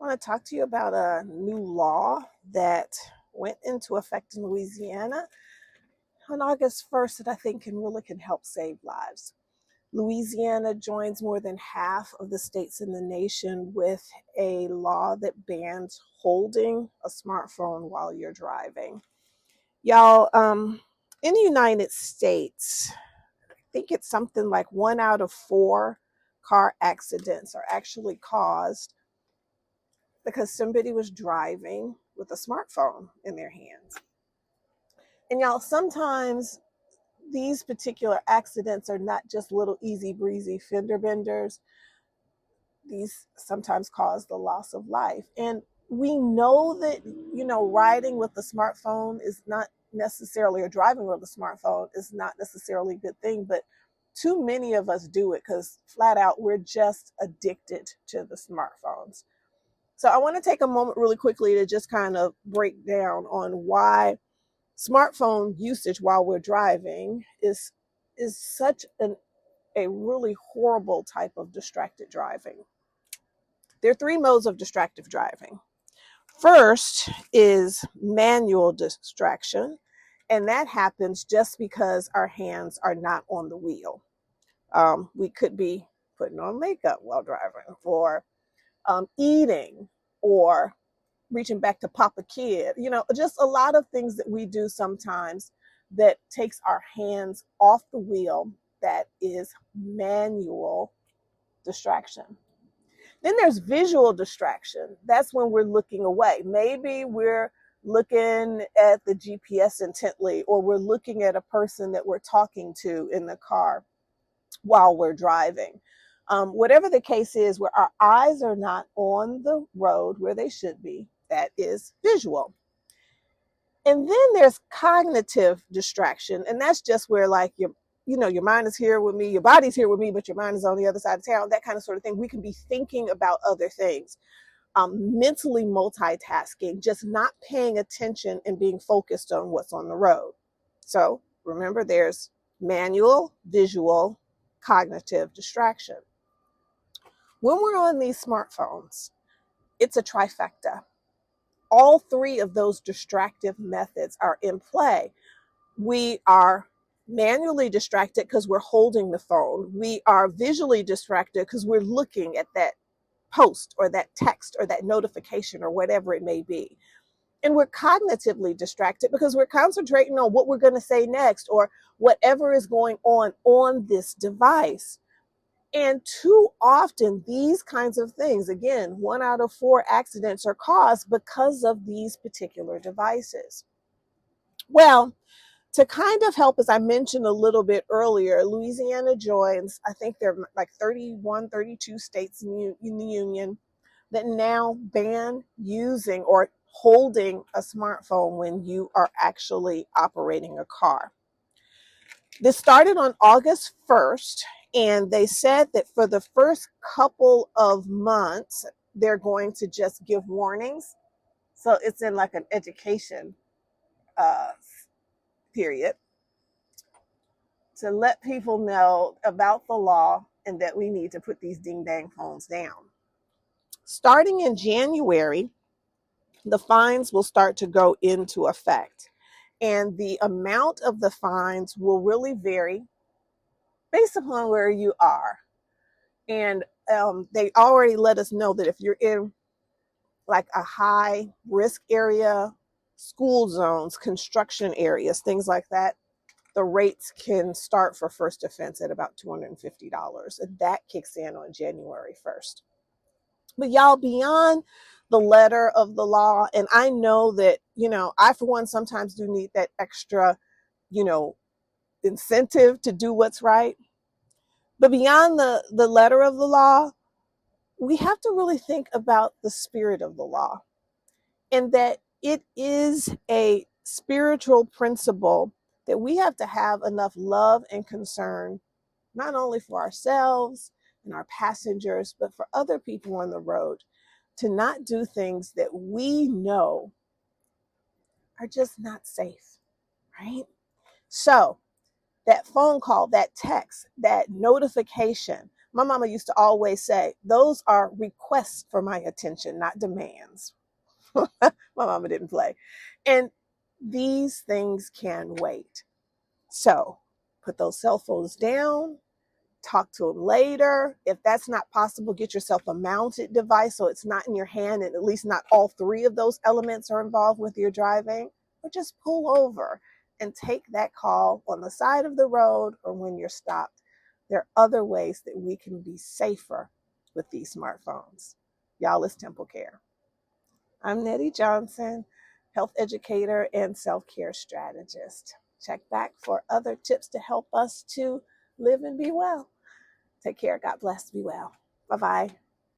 I want to talk to you about a new law that went into effect in Louisiana on August 1st that I think can help save lives. Louisiana joins more than half of the states in the nation with a law that bans holding a smartphone while you're driving. Y'all, in the United States, I think it's something like 1 out of 4 car accidents are actually caused because somebody was driving with a smartphone in their hands. And y'all, sometimes these particular accidents are not just little easy breezy fender benders. These sometimes cause the loss of life. And we know that, riding with a smartphone is not necessarily, or driving with a smartphone is not necessarily a good thing, but too many of us do it because flat out we're just addicted to the smartphones. So I want to take a moment really quickly to just kind of break down on why smartphone usage while we're driving is such a really horrible type of distracted driving. There are 3 modes of distracted driving. First is manual distraction, and that happens just because our hands are not on the wheel. We could be putting on makeup while driving, or eating, or reaching back to pop a kid, just a lot of things that we do sometimes that takes our hands off the wheel. That is manual distraction. Then there's visual distraction. That's when we're looking away. Maybe we're looking at the GPS intently, or we're looking at a person that we're talking to in the car while we're driving. Whatever the case is, where our eyes are not on the road where they should be, that is visual. And then there's cognitive distraction, and that's just where like your mind is here with me, your body's here with me, but your mind is on the other side of town, that kind of sort of thing. We can be thinking about other things, mentally multitasking, just not paying attention and being focused on what's on the road. So remember, there's manual, visual, cognitive distraction. When we're on these smartphones, it's a trifecta. All 3 of those distractive methods are in play. We are manually distracted because we're holding the phone. We are visually distracted because we're looking at that post or that text or that notification or whatever it may be. And we're cognitively distracted because we're concentrating on what we're going to say next or whatever is going on this device. And too often, these kinds of things, again, 1 out of 4 accidents are caused because of these particular devices. Well, to kind of help, as I mentioned a little bit earlier, Louisiana joins, I think there are like 31, 32 states in the union that now ban using or holding a smartphone when you are actually operating a car. This started on August 1st, and they said that for the first couple of months, they're going to just give warnings. So it's in like an education period to let people know about the law and that we need to put these ding dang phones down. Starting in January, the fines will start to go into effect. And the amount of the fines will really vary based upon where you are. And they already let us know that if you're in like a high risk area, school zones, construction areas, things like that, the rates can start for first offense at about $250. And that kicks in on January 1st. But y'all, beyond the letter of the law, and I know that, I for one sometimes do need that extra, incentive to do what's right. But beyond the letter of the law, we have to really think about the spirit of the law, and that it is a spiritual principle that we have to have enough love and concern, not only for ourselves and our passengers, but for other people on the road, to not do things that we know are just not safe, right? So that phone call, that text, that notification, My mama used to always say, those are requests for my attention, not demands. My mama didn't play. And these things can wait. So put those cell phones down, talk to them later. If that's not possible, get yourself a mounted device so it's not in your hand and at least not all three of those elements are involved with your driving. Or just pull over and take that call on the side of the road or when you're stopped. There are other ways that we can be safer with these smartphones. Y'all, it's TempleCare. I'm Nettie Johnson, health educator and self-care strategist. Check back for other tips to help us to live and be well. Take care. God bless. Be well. Bye-bye.